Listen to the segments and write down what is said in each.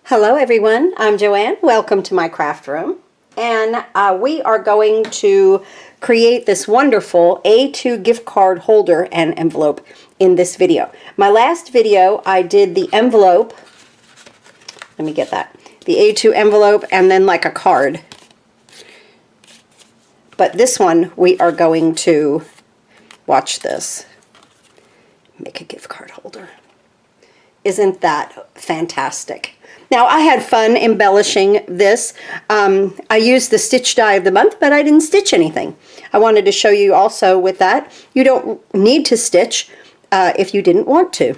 Hello everyone, I'm Joanne. Welcome to my craft room. And we are going to create this wonderful A2 gift card holder and envelope in this video. My last video I did the envelope, let me get that, the A2 envelope and then like a card. But this one we are going to, watch this, make a gift card holder. Isn't that fantastic? Now, I had fun embellishing this. I used the stitch die of the month, but I didn't stitch anything. I wanted to show you also with that, you don't need to stitch if you didn't want to.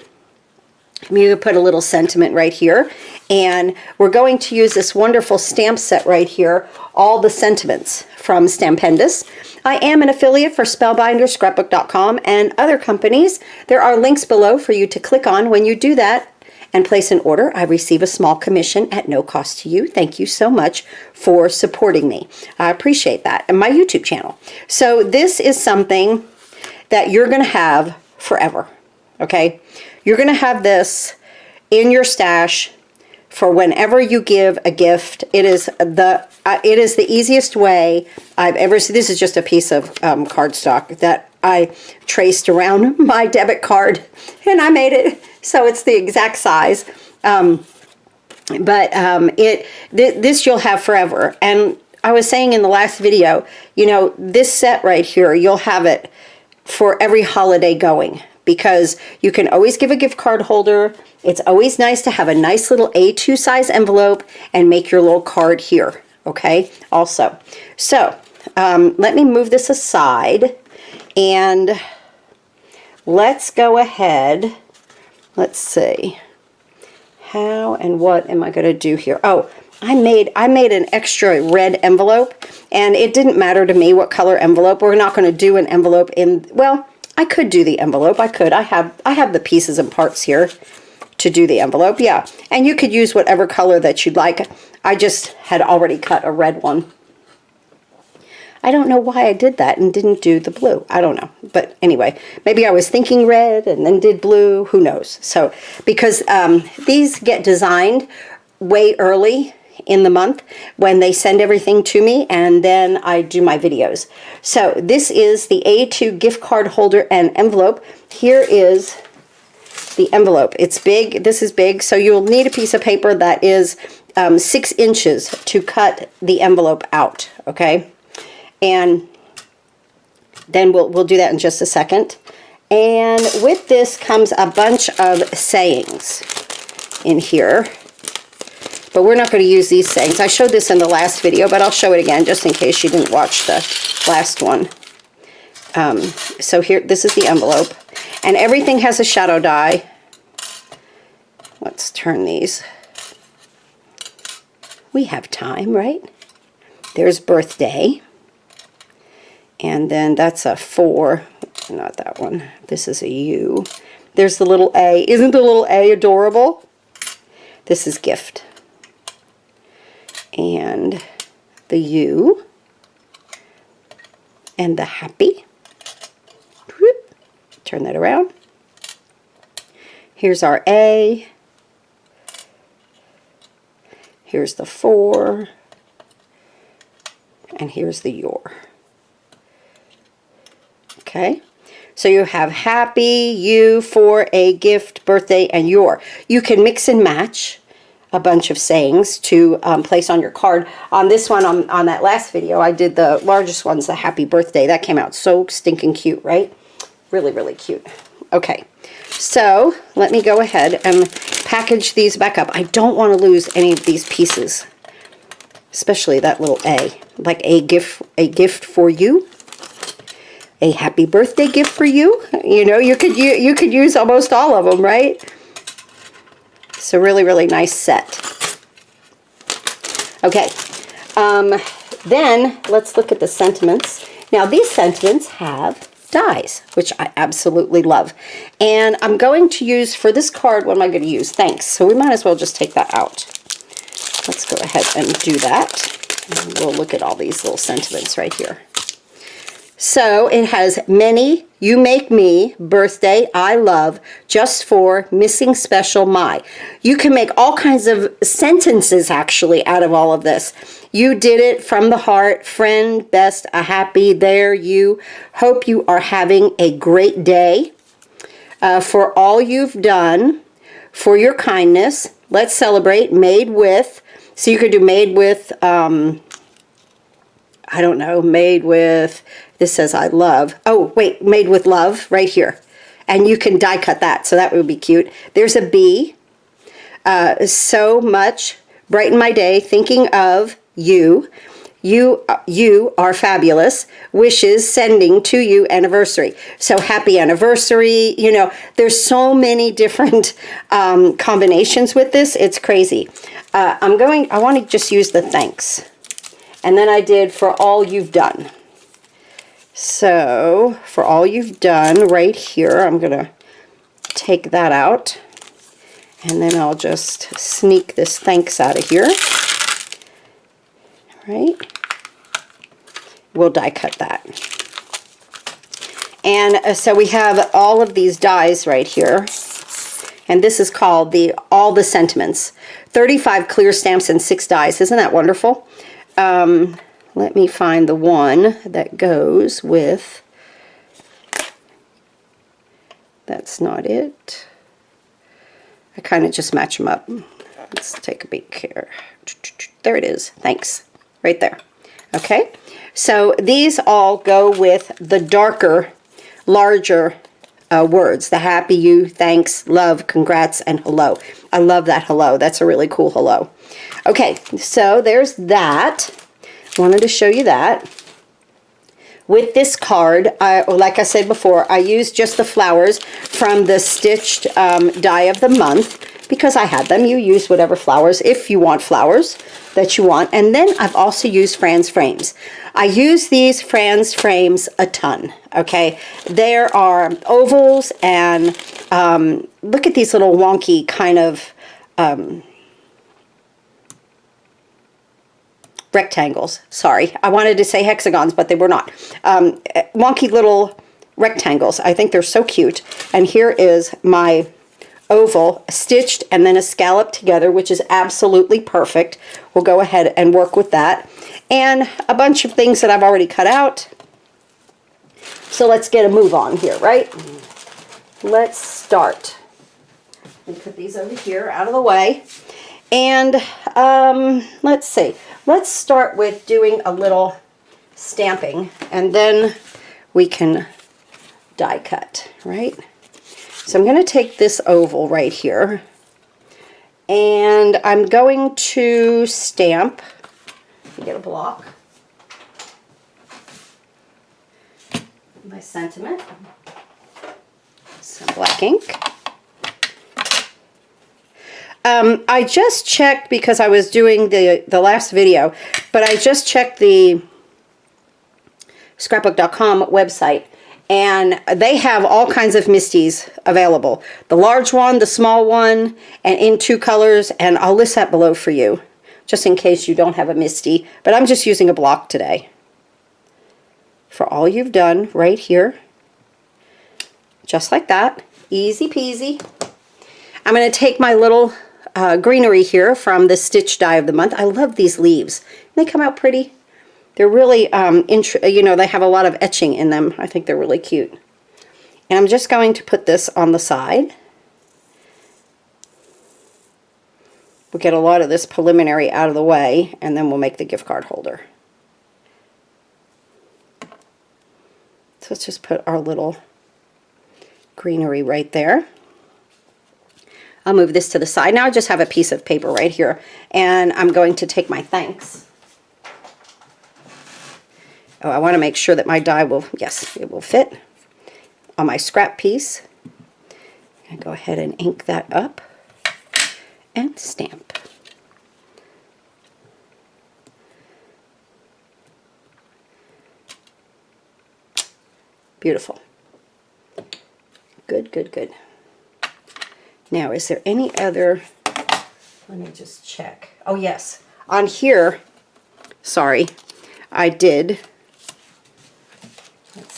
You can put a little sentiment right here, and we're going to use this wonderful stamp set right here, all the sentiments from Stampendous. I am an affiliate for Spellbinders, Scrapbook.com, and other companies. There are links below for you to click on. When you do that and place an order, I receive a small commission at no cost to you. Thank you so much for supporting me. I appreciate that. And my YouTube channel. So this is something that you're going to have forever. Okay? You're going to have this in your stash for whenever you give a gift. It is the easiest way I've ever seen. This is just a piece of cardstock that I traced around my debit card, and I made it so it's the exact size. This you'll have forever. And I was saying in the last video, you know, this set right here, you'll have it for every holiday going, because you can always give a gift card holder. It's always nice to have a nice little A2 size envelope and make your little card here, okay, also. So let me move this aside and let's go ahead. Let's see. How and what am I going to do here? Oh, I made an extra red envelope, and it didn't matter to me what color envelope. We're not going to do an envelope in, well, I could do the envelope. I could. I have the pieces and parts here to do the envelope. Yeah. And you could use whatever color that you'd like. I just had already cut a red one. I don't know why I did that and didn't do the blue. I don't know. But anyway, maybe I was thinking red and then did blue. Who knows? So, because these get designed way early in the month when they send everything to me, and then I do my videos. So this is the A2 gift card holder and envelope. Here is the envelope. It's big. This is big. So you'll need a piece of paper that is 6 inches to cut the envelope out. Okay. And then we'll do that in just a second. And with this comes a bunch of sayings in here. But we're not going to use these sayings. I showed this in the last video, but I'll show it again just in case you didn't watch the last one. So here, this is the envelope. And everything has a shadow die. Let's turn these. We have time, right? There's birthday. And then that's a 4. Not that one. This is a U. There's the little A. Isn't the little A adorable? This is gift. And the U. And the happy. Whoop. Turn that around. Here's our A. Here's the 4. And here's the your. Okay, so you have happy, you, for, a, gift, birthday, and your. You can mix and match a bunch of sayings to place on your card. On this one, on that last video, I did the largest ones, the happy birthday. That came out so stinking cute, right? Really, really cute. Okay, so let me go ahead and package these back up. I don't want to lose any of these pieces, especially that little A, like a gift for you. A happy birthday gift for you. You know, you could use almost all of them, right? It's a really, really nice set. Okay. Then let's look at the sentiments. Now these sentiments have dies, which I absolutely love. And I'm going to use, for this card, what am I going to use? Thanks. So we might as well just take that out. Let's go ahead and do that. And we'll look at all these little sentiments right here. So it has many, you make me, birthday, I love, just for, missing special, my. You can make all kinds of sentences actually out of all of this. You did it from the heart, friend, best, a happy, there, you. Hope you are having a great day. For all you've done, for your kindness, let's celebrate, made with. So you could do made with, I don't know, made with, this says I love. Oh, wait, made with love right here. And you can die cut that, so that would be cute. There's a bee. So much, brighten my day, thinking of you. You are fabulous. Wishes, sending to you, anniversary. So happy anniversary. You know, there's so many different combinations with this. It's crazy. I want to just use the thanks. And then I did for all you've done. So for all you've done right here, I'm going to take that out. And then I'll just sneak this thanks out of here. Right? We'll die cut that. And so we have all of these dies right here. And this is called All the Sentiments. 35 clear stamps and 6 dies. Isn't that wonderful? Let me find the one that goes with, that's not it. I kind of just match them up. Let's take a peek here. There it is. Thanks. Right there. Okay. So these all go with the darker, larger words. The happy, you, thanks, love, congrats, and hello. I love that hello. That's a really cool hello. Okay. So there's that. Wanted to show you that. With this card, like I said before, I used just the flowers from the stitched die of the month because I had them. You use whatever flowers, if you want flowers that you want. And then I've also used FRAN'S frames. I use these FRAN'S frames a ton, okay? There are ovals and look at these little wonky kind of rectangles. Sorry, I wanted to say hexagons, but they were not. Wonky little rectangles. I think they're so cute. And here is my oval stitched and then a scallop together, which is absolutely perfect. We'll go ahead and work with that. And a bunch of things that I've already cut out. So let's get a move on here, right? Let's start. And put these over here out of the way. And let's see. Let's start with doing a little stamping, and then we can die cut, right? So I'm going to take this oval right here, and I'm going to stamp. Get a block. My sentiment. Some black ink. I just checked because I was doing the last video, but I just checked the scrapbook.com website, and they have all kinds of MISTIs available. The large one, the small one, and in 2 colors, and I'll list that below for you, just in case you don't have a MISTI, but I'm just using a block today. For all you've done right here, just like that, easy peasy. I'm going to take my little greenery here from the stitch die of the month. I love these leaves. They come out pretty. They're really, you know, they have a lot of etching in them. I think they're really cute. And I'm just going to put this on the side. We'll get a lot of this preliminary out of the way, and then we'll make the gift card holder. So let's just put our little greenery right there. I'll move this to the side. Now I just have a piece of paper right here, and I'm going to take my thanks. Oh, I want to make sure that my die will, yes, it will fit on my scrap piece. I'm going to go ahead and ink that up and stamp. Beautiful. Good, good, good. Now, is there any other, let me just check. Oh, yes. On here, sorry, I did,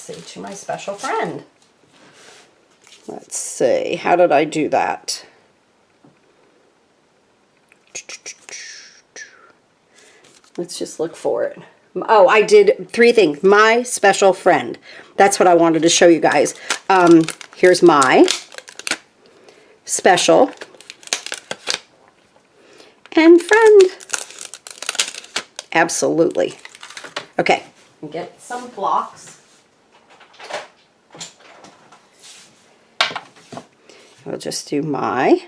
see, to my special friend. Let's see, how did I do that? Let's just look for it. Oh, I did 3 things. My special friend. That's what I wanted to show you guys. Here's my special and friend. Absolutely. Okay, get some blocks. We'll just do my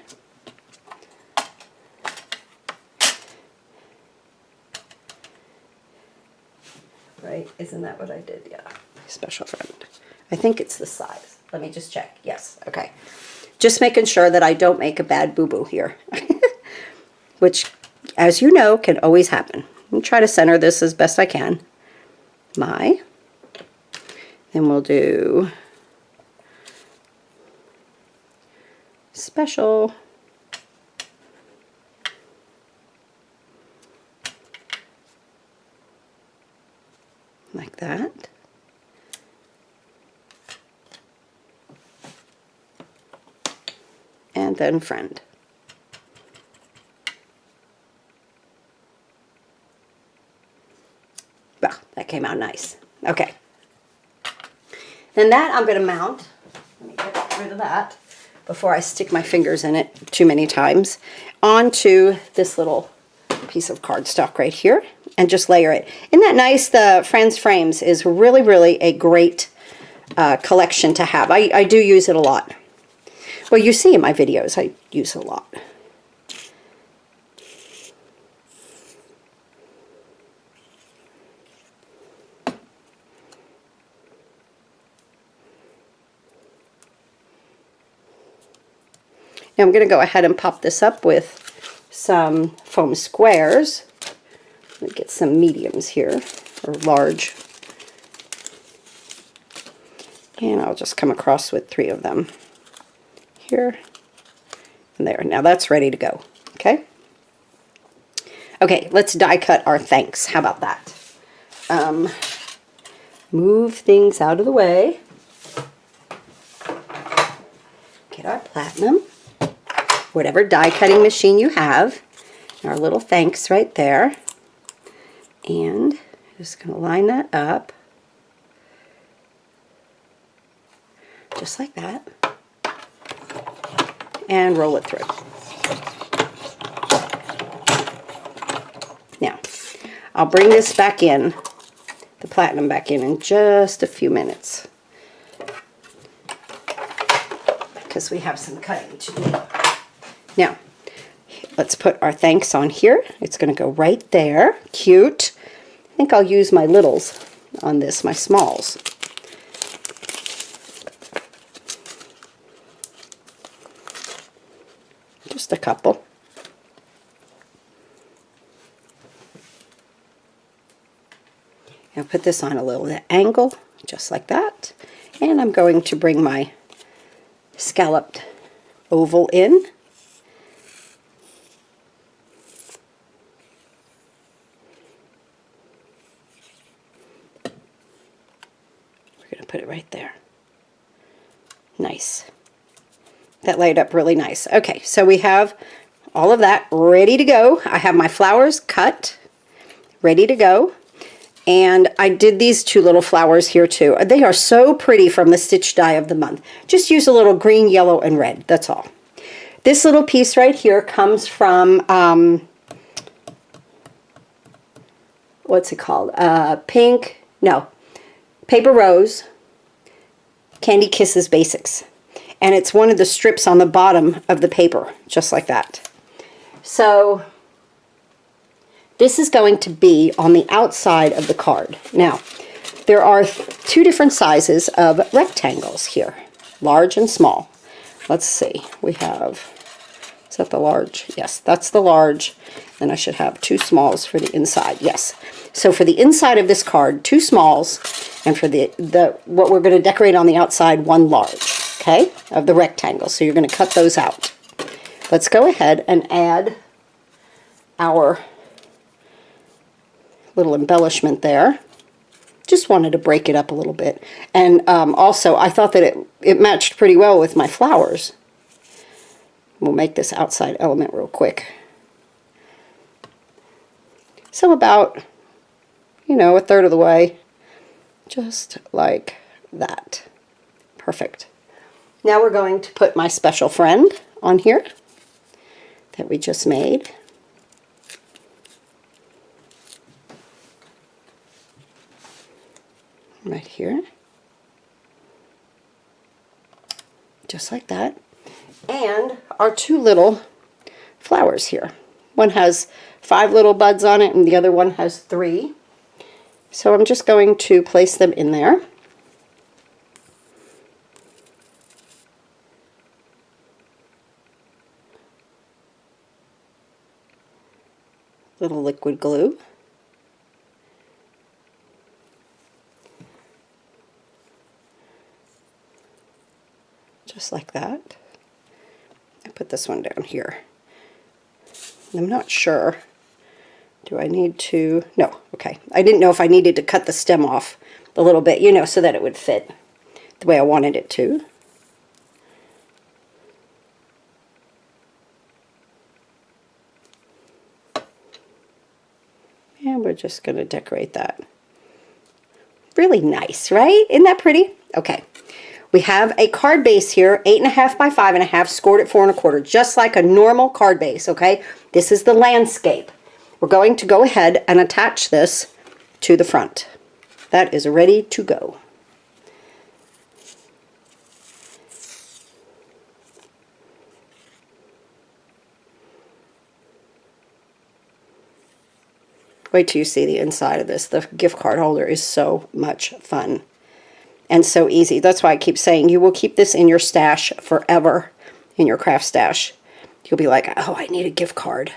right? Isn't that what I did? Yeah, special friend. I think it's the size. Let me just check. Yes, okay. Just making sure that I don't make a bad boo-boo here, which, as you know, can always happen. I'll try to center this as best I can. My, then we'll do special. Like that. And then friend. Well, that came out nice. Okay. Then that I'm going to mount. Let me get rid of that before I stick my fingers in it too many times, onto this little piece of cardstock right here, and just layer it. Isn't that nice? The FRAN'S frames is really, really a great collection to have. I do use it a lot. Well, you see in my videos, I use it a lot. Now I'm going to go ahead and pop this up with some foam squares. Let me get some mediums here, or large. And I'll just come across with 3 of them. Here and there. Now that's ready to go. Okay? Okay, let's die cut our thanks. How about that? Move things out of the way. Get our platinum. Whatever die cutting machine you have. Our little thanks right there. And just going to line that up. Just like that. And roll it through. Now, I'll bring this back in, the platinum back in just a few minutes, because we have some cutting to do. Now, let's put our thanks on here. It's going to go right there. Cute. I think I'll use my littles on this, my smalls. Just a couple. I'll put this on a little angle, just like that. And I'm going to bring my scalloped oval in. We're going to put it right there. Nice. That laid up really nice. Okay, so we have all of that ready to go. I have my flowers cut, ready to go. And I did these 2 little flowers here too. They are so pretty from the Stitch Die of the Month. Just use a little green, yellow, and red. That's all. This little piece right here comes from, what's it called? Paper Rose, Candy Kisses Basics. And it's one of the strips on the bottom of the paper, just like that. So this is going to be on the outside of the card. Now, there are 2 different sizes of rectangles here, large and small. Let's see, we have, is that the large? Yes, that's the large. Then I should have 2 smalls for the inside, yes. So for the inside of this card, 2 smalls, and for the what we're going to decorate on the outside, 1 large. Okay, of the rectangle. So you're going to cut those out. Let's go ahead and add our little embellishment there. Just wanted to break it up a little bit. And also, I thought that it matched pretty well with my flowers. We'll make this outside element real quick. So about, you know, a third of the way. Just like that. Perfect. Now we're going to put my special friend on here that we just made. Right here. Just like that. And our two little flowers here. One has 5 little buds on it and the other one has 3. So I'm just going to place them in there. Little liquid glue. Just like that. I put this one down here. I'm not sure. Do I need to? No, okay. I didn't know if I needed to cut the stem off a little bit, you know, so that it would fit the way I wanted it to. And we're just going to decorate that. Really nice, right? Isn't that pretty? Okay. We have a card base here, 8.5 by 5.5, scored at 4 1/4, just like a normal card base, okay? This is the landscape. We're going to go ahead and attach this to the front. That is ready to go. Wait till you see the inside of this. The gift card holder is so much fun and so easy. That's why I keep saying you will keep this in your stash forever, in your craft stash. You'll be like, oh, I need a gift card.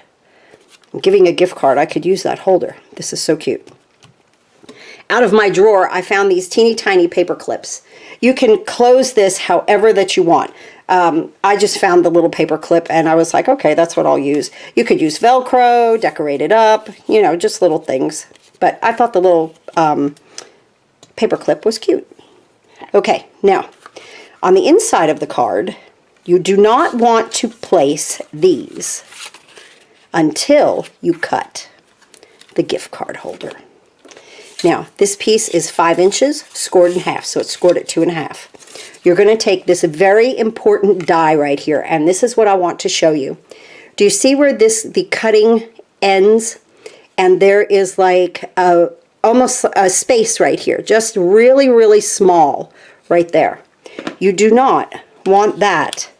I'm giving a gift card. I could use that holder. This is so cute. Out of my drawer, I found these teeny tiny paper clips. You can close this however that you want. I just found the little paper clip and I was like, okay, that's what I'll use. You could use Velcro, decorate it up, you know, just little things. But I thought the little paper clip was cute. Okay, now, on the inside of the card, you do not want to place these until you cut the gift card holder. Now, this piece is 5 inches, scored in half, so it's scored at 2.5. You're going to take this very important die right here, and this is what I want to show you. Do you see where the cutting ends? And there is like almost a space right here, just really, really small right there. You do not want that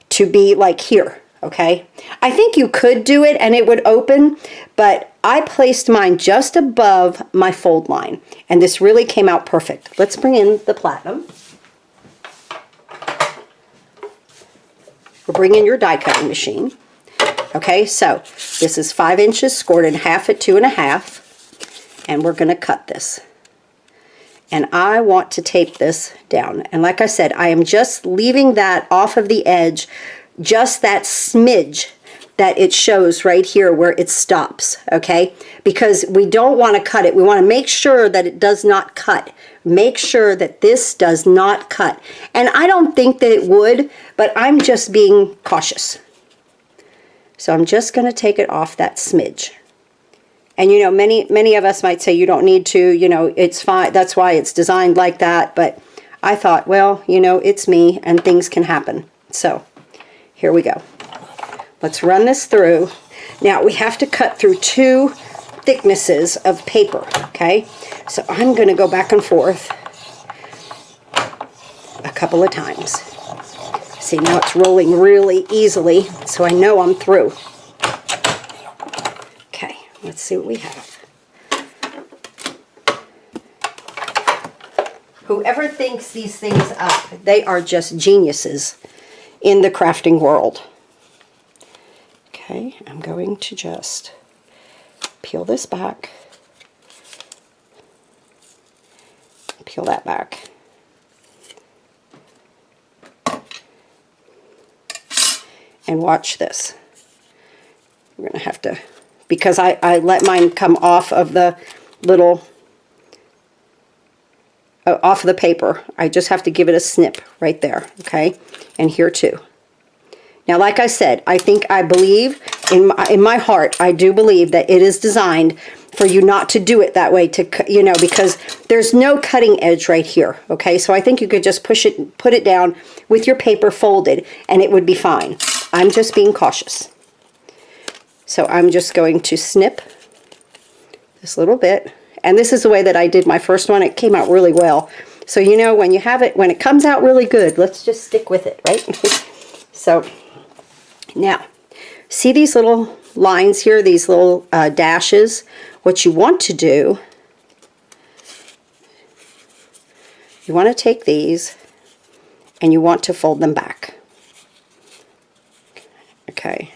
to be like here, okay? I think you could do it and it would open, but I placed mine just above my fold line, and this really came out perfect. Let's bring in the platinum. We'll bring in your die cutting machine. Okay, so this is 5 inches, scored in half at 2.5, and we're going to cut this. And I want to tape this down. And like I said, I am just leaving that off of the edge, just that smidge that it shows right here where it stops, okay? Because we don't want to cut it. We want to make sure that it does not cut. Make sure that this does not cut. And I don't think that it would, but I'm just being cautious. So I'm just going to take it off that smidge. And you know, many of us might say you don't need to, you know, it's fine. That's why it's designed like that. But I thought, well, you know, it's me and things can happen. So here we go. Let's run this through. Now we have to cut through 2 thicknesses of paper, okay? So I'm going to go back and forth a couple of times. See, now it's rolling really easily, so I know I'm through. Okay, let's see what we have. Whoever thinks these things up, they are just geniuses in the crafting world. Okay, I'm going to just peel this back, peel that back, and watch this. We're going to have to, because I let mine come off of the little off of the paper. I just have to give it a snip right there, okay? And here too. Now, like I said, I believe in my heart, I do believe that it is designed for you not to do it that way, because there's no cutting edge right here, okay? So I think you could just put it down with your paper folded and it would be fine. I'm just being cautious. So I'm just going to snip this little bit. And this is the way that I did my first one. It came out really well. So when you have it, when it comes out really good, let's just stick with it, right? So now, see these little lines here, these little dashes? What you want to do, you want to take these and you want to fold them back. Okay.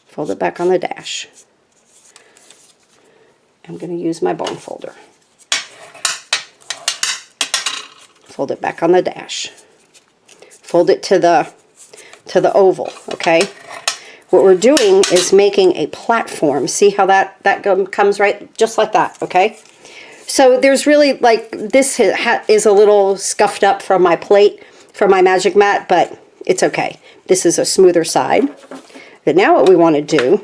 Fold it back on the dash. I'm going to use my bone folder. Fold it back on the dash. Fold it to the oval, okay? What we're doing is making a platform. See how that comes right just like that, okay? So there's really, like, this is a little scuffed up from my plate, from my magic mat, but it's okay. This is a smoother side. But now what we want to do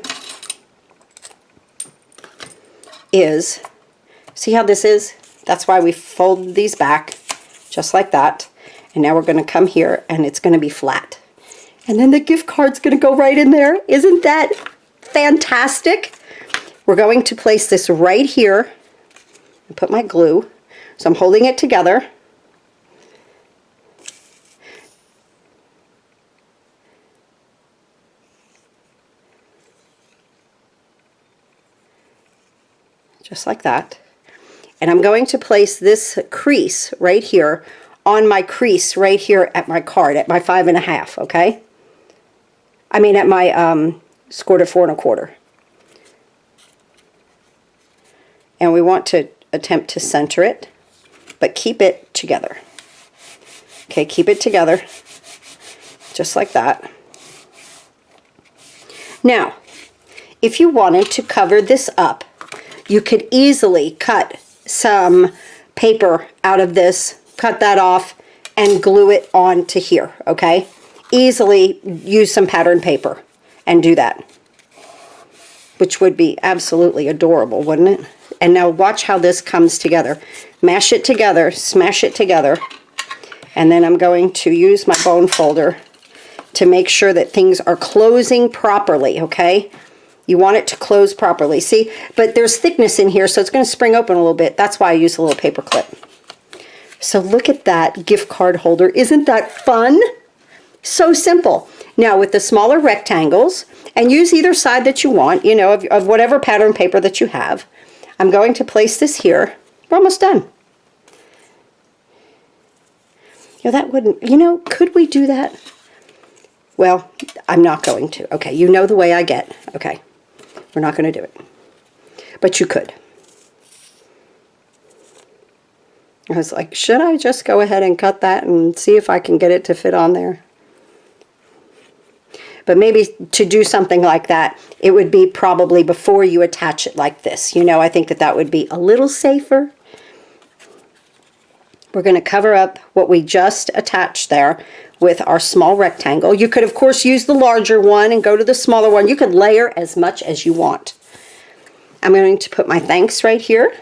is, see how this is? That's why we fold these back just like that. And now we're going to come here and it's going to be flat. And then the gift card's going to go right in there. Isn't that fantastic? We're going to place this right here and put my glue. So I'm holding it together. Just like that. And I'm going to place this crease right here on my crease right here at my card, at my 5 1/2, okay? I mean at my scored at 4 1/4. And we want to attempt to center it, but keep it together. Okay, keep it together, just like that. Now, if you wanted to cover this up, you could easily cut some paper out of this, cut that off, and glue it onto here, okay? Easily use some pattern paper and do that, which would be absolutely adorable, wouldn't it? And now watch how this comes together. Mash it together, smash it together, and then I'm going to use my bone folder to make sure that things are closing properly, okay? You want it to close properly. See, but there's thickness in here, so it's going to spring open a little bit. That's why I use a little paper clip. So look at that gift card holder. Isn't that fun? So simple. Now with the smaller rectangles, and use either side that you want, of whatever pattern paper that you have, I'm going to place this here. We're almost done. That wouldn't, could we do that? Well, I'm not going to. Okay, you know the way I get. Okay. We're not going to do it. But you could. I was like, should I just go ahead and cut that and see if I can get it to fit on there? But maybe to do something like that, it would be probably before you attach it like this. I think that would be a little safer. We're going to cover up what we just attached there with our small rectangle. You could, of course, use the larger one and go to the smaller one. You could layer as much as you want. I'm going to put my thanks right here.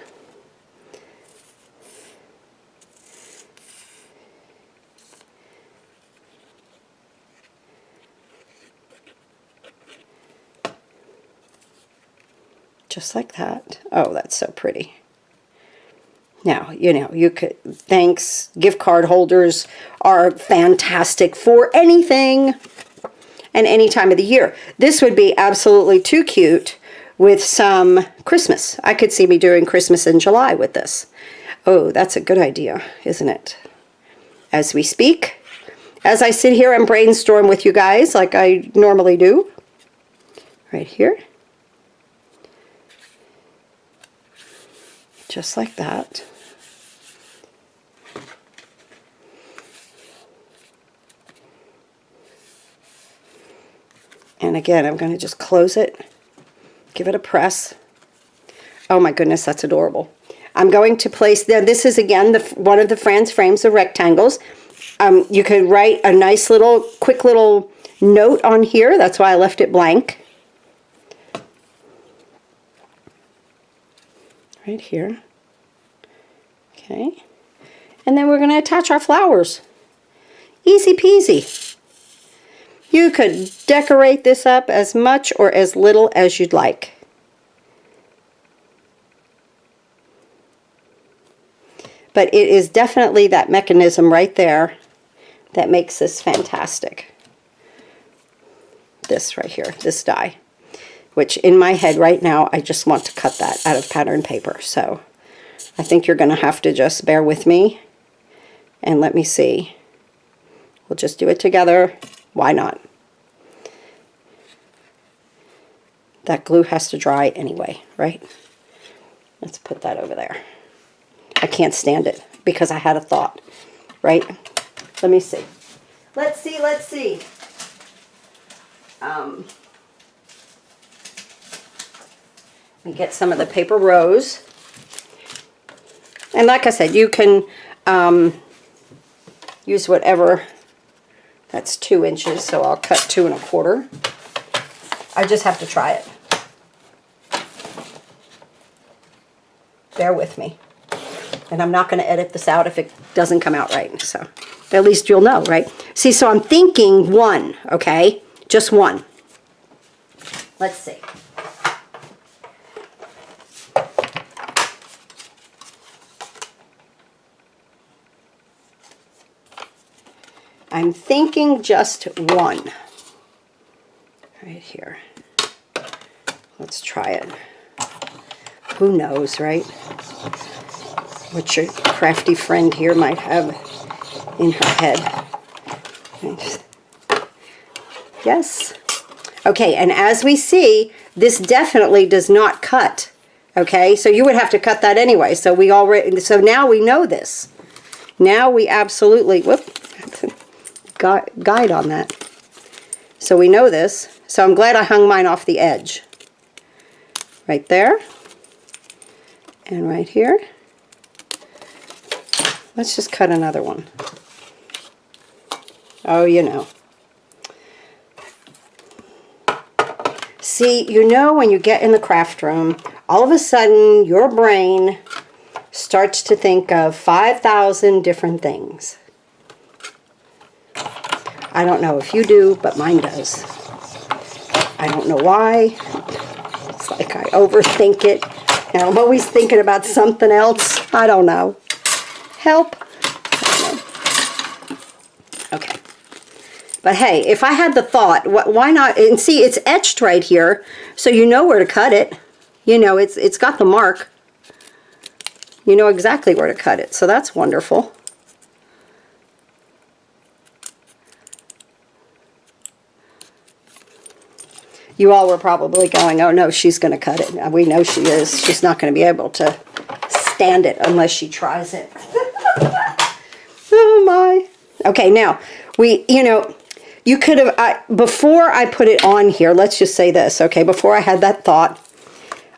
Just like that. Oh, that's so pretty. Now, you could, thanks, gift card holders are fantastic for anything and any time of the year. This would be absolutely too cute with some Christmas. I could see me doing Christmas in July with this. Oh, that's a good idea, isn't it? As we speak, as I sit here and brainstorm with you guys like I normally do, right here. Just like that. And again, I'm going to just close it, give it a press. Oh my goodness, that's adorable. I'm going to place, now this is again one of the FRAN'S frames of rectangles. You could write a nice little, quick little note on here. That's why I left it blank. Right here. Okay. And then we're going to attach our flowers. Easy peasy. You could decorate this up as much or as little as you'd like. But it is definitely that mechanism right there that makes this fantastic. This right here, this die. Which in my head right now, I just want to cut that out of pattern paper. So I think you're going to have to just bear with me and let me see. We'll just do it together. Why not? That glue has to dry anyway, right? Let's put that over there. I can't stand it because I had a thought, right? Let me see. Let's see, let's see. Let me get some of the paper rose. And like I said, you can use whatever. That's 2 inches, so I'll cut 2 1/4. I just have to try it. Bear with me. And I'm not going to edit this out if it doesn't come out right. So at least you'll know, right? See, so I'm thinking 1, okay? Just 1. Let's see. I'm thinking just 1. Right here. Let's try it. Who knows, right? What your crafty friend here might have in her head. Yes. Okay, and as we see, this definitely does not cut. Okay, so you would have to cut that anyway. So now we know this. Now we absolutely, guide on that. So we know this. So I'm glad I hung mine off the edge. Right there. And right here. Let's just cut another one. Oh, you know. See, you know when you get in the craft room, all of a sudden your brain starts to think of 5,000 different things. I don't know if you do, but mine does. I don't know why. It's like I overthink it. And I'm always thinking about something else. I don't know. Help. Okay. But hey, if I had the thought, why not? And see, it's etched right here, so you know where to cut it. You know, it's got the mark. You know exactly where to cut it, so that's wonderful. You all were probably going, oh no, she's going to cut it. We know she is. She's not going to be able to stand it unless she tries it. Oh my. Okay, now, you could have, before I put it on here, let's just say this, okay, before I had that thought,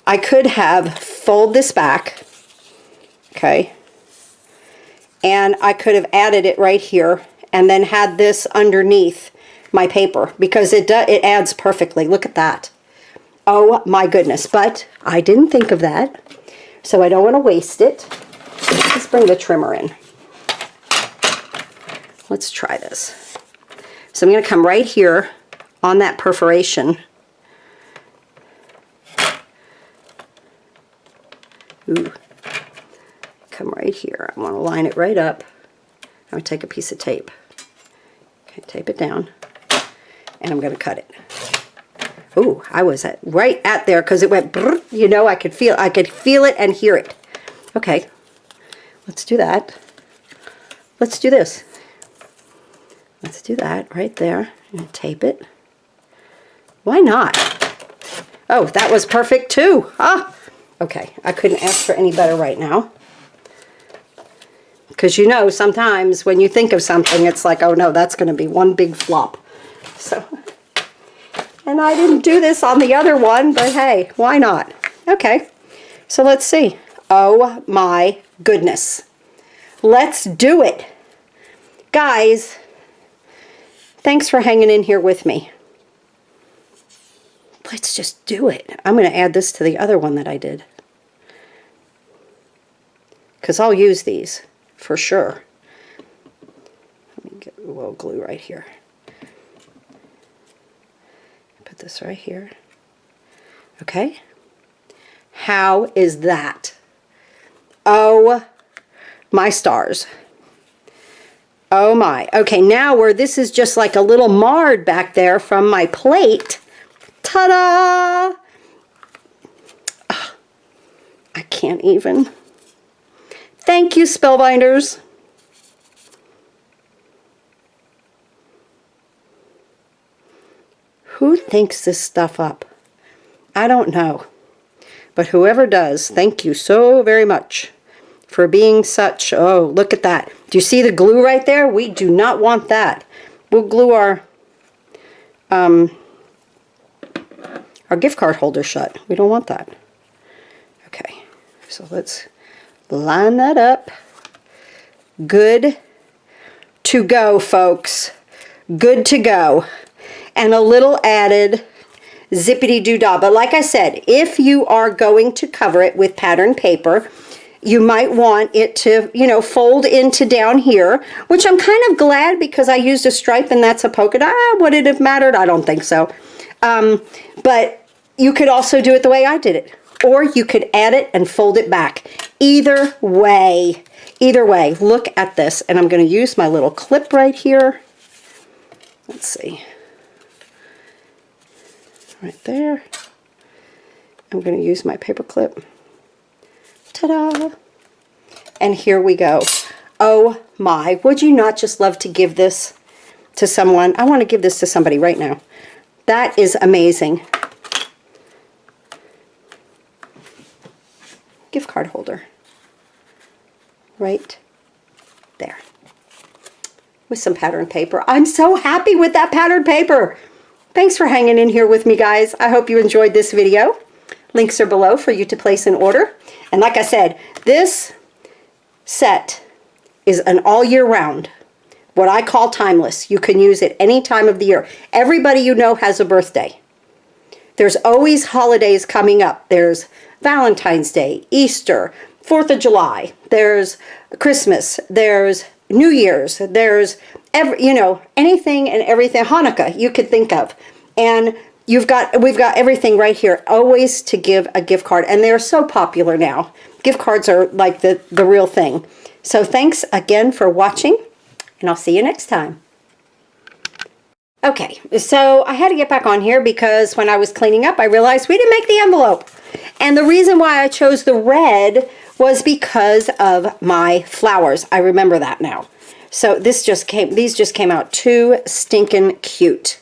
I could have fold this back, okay, and I could have added it right here and then had this underneath my paper because it adds perfectly. Look at that. Oh my goodness, but I didn't think of that, so I don't want to waste it. Let's bring the trimmer in. Let's try this. So I'm going to come right here on that perforation. Ooh. Come right here. I want to line it right up. I'm going to take a piece of tape. Okay, tape it down. And I'm going to cut it. Ooh, I was right at there because it went brrr, you know, I could feel it and hear it. Okay. Let's do that. Let's do this. Let's do that right there and tape it. Why not? Oh, that was perfect too. Ah, okay. I couldn't ask for any better right now. Because you know, sometimes when you think of something, it's like, oh no, that's going to be one big flop. So, and I didn't do this on the other one, but hey, why not? Okay. So let's see. Oh my goodness. Let's do it. Guys, thanks for hanging in here with me. Let's just do it. I'm going to add this to the other one that I did, because I'll use these for sure. Let me get a little glue right here. Put this right here. Okay. How is that? Oh my stars. Oh my. Okay, now where this is just like a little marred back there from my plate. Ta-da! Oh, I can't even. Thank you, Spellbinders. Who thinks this stuff up? I don't know. But whoever does, thank you so very much for being such. Oh, look at that. Do you see the glue right there? We do not want that. We'll glue our gift card holder shut. We don't want that. Okay, so let's line that up. Good to go, folks. Good to go. And a little added zippity-doo-dah. But like I said, if you are going to cover it with pattern paper, you might want it to, you know, fold into down here, which I'm kind of glad because I used a stripe and that's a polka dot. Would it have mattered? I don't think so. But you could also do it the way I did it. Or you could add it and fold it back. Either way, look at this. And I'm going to use my little clip right here. Let's see. Right there. I'm going to use my paper clip. Ta-da! And here we go. Oh my, would you not just love to give this to someone? I want to give this to somebody right now. That is amazing. Gift card holder. Right there. With some pattern paper. I'm so happy with that pattern paper. Thanks for hanging in here with me, guys. I hope you enjoyed this video. Links are below for you to place an order. And like I said, this set is an all year round, what I call timeless. You can use it any time of the year. Everybody you know has a birthday. There's always holidays coming up. There's Valentine's Day, Easter, 4th of July. There's Christmas. There's New Year's. There's anything and everything. Hanukkah you could think of. And we've got everything right here, always to give a gift card. And they're so popular now. Gift cards are like the real thing. So thanks again for watching, and I'll see you next time. Okay, so I had to get back on here because when I was cleaning up, I realized we didn't make the envelope. And the reason why I chose the red was because of my flowers. I remember that now. So these just came out too stinking cute.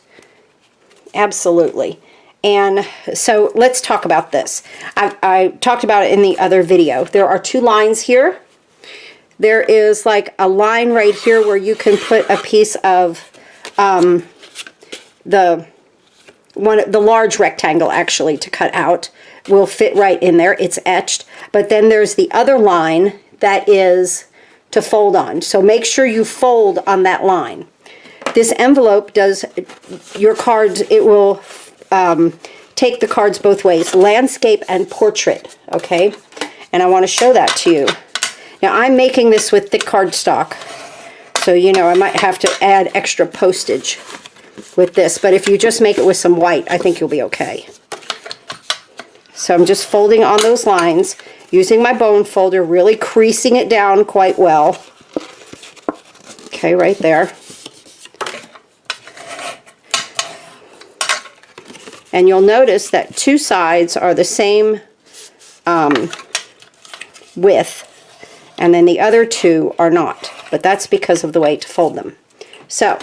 Absolutely. And so let's talk about this. I talked about it in the other video. There are two lines here. There is like a line right here where you can put a piece of the large rectangle actually to cut out. Will fit right in there. It's etched. But then there's the other line that is to fold on. So make sure you fold on that line. This envelope does your cards, it will take the cards both ways, landscape and portrait, okay? And I want to show that to you. Now I'm making this with thick cardstock, so you know I might have to add extra postage with this, but if you just make it with some white, I think you'll be okay. So I'm just folding on those lines, using my bone folder, really creasing it down quite well. Okay, right there. And you'll notice that two sides are the same width, and then the other two are not. But that's because of the way to fold them. So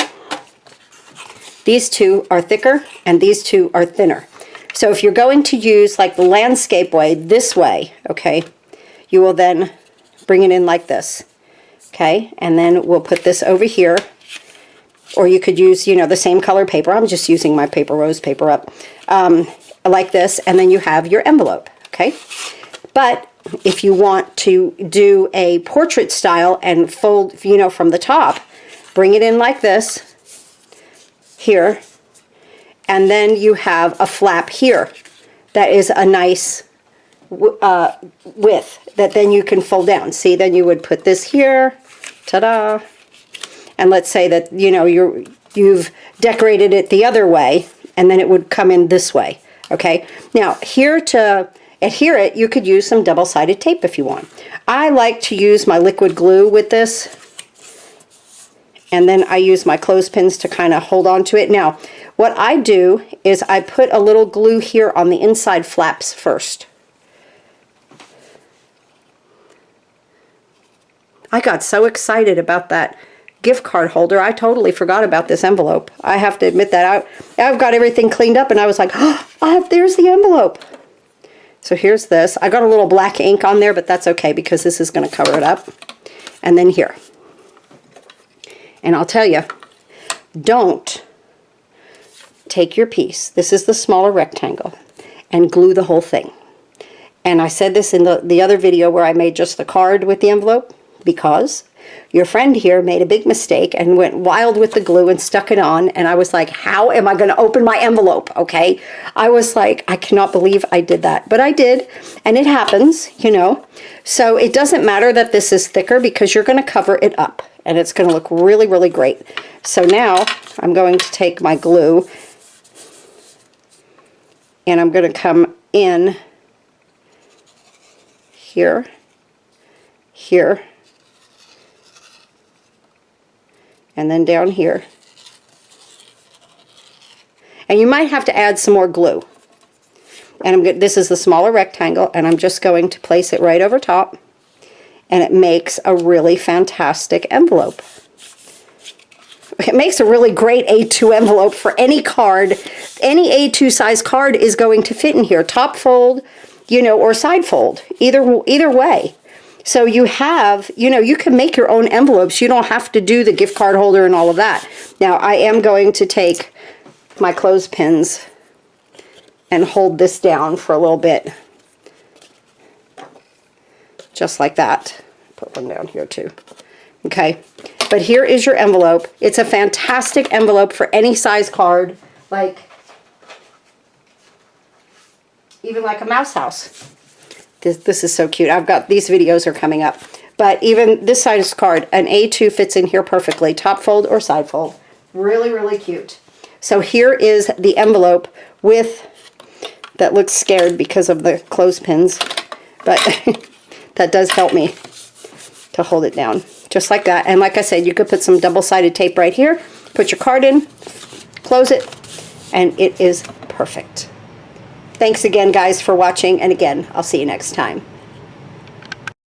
these two are thicker and these two are thinner. So if you're going to use like the landscape way, this way, okay, you will then bring it in like this, okay? And then we'll put this over here. Or you could use, you know, the same color paper. I'm just using my paper rose paper up like this, and then you have your envelope, okay? But if you want to do a portrait style and fold, you know, from the top, bring it in like this, here, and then you have a flap here that is a nice width that then you can fold down. See, then you would put this here, ta-da, and let's say that, you know, you've decorated it the other way, and then it would come in this way, okay? Now, here to adhere it, you could use some double-sided tape if you want. I like to use my liquid glue with this, and then I use my clothespins to kind of hold on to it. Now, what I do is I put a little glue here on the inside flaps first. I got so excited about that gift card holder, I totally forgot about this envelope. I have to admit that. I've got everything cleaned up, and I was like, oh, there's the envelope. So here's this. I got a little black ink on there, but that's okay because this is going to cover it up. And then here. And I'll tell you, don't take your piece. This is the smaller rectangle, and glue the whole thing. And I said this in the other video where I made just the card with the envelope, because your friend here made a big mistake and went wild with the glue and stuck it on, and I was like, how am I going to open my envelope? Okay, I was like, I cannot believe I did that, but I did, and it happens, you know. So it doesn't matter that this is thicker because you're going to cover it up, and it's going to look really, really great. So now I'm going to take my glue, and I'm going to come in here, here, and then down here. And you might have to add some more glue. And this is the smaller rectangle, and I'm just going to place it right over top, and it makes a really fantastic envelope. It makes a really great A2 envelope for any card. Any A2 size card is going to fit in here. Top fold, you know, or side fold, either way. So you have, you know, you can make your own envelopes. You don't have to do the gift card holder and all of that. Now, I am going to take my clothespins and hold this down for a little bit. Just like that. Put one down here too. Okay, but here is your envelope. It's a fantastic envelope for any size card, like even like a mouse house. This is so cute. I've got, these videos are coming up. But even this size card, an A2 fits in here perfectly. Top fold or side fold. Really, really cute. So here is the envelope with, that looks scared because of the clothespins. But that does help me to hold it down. Just like that. And like I said, you could put some double-sided tape right here. Put your card in. Close it. And it is perfect. Thanks again, guys, for watching, and again, I'll see you next time.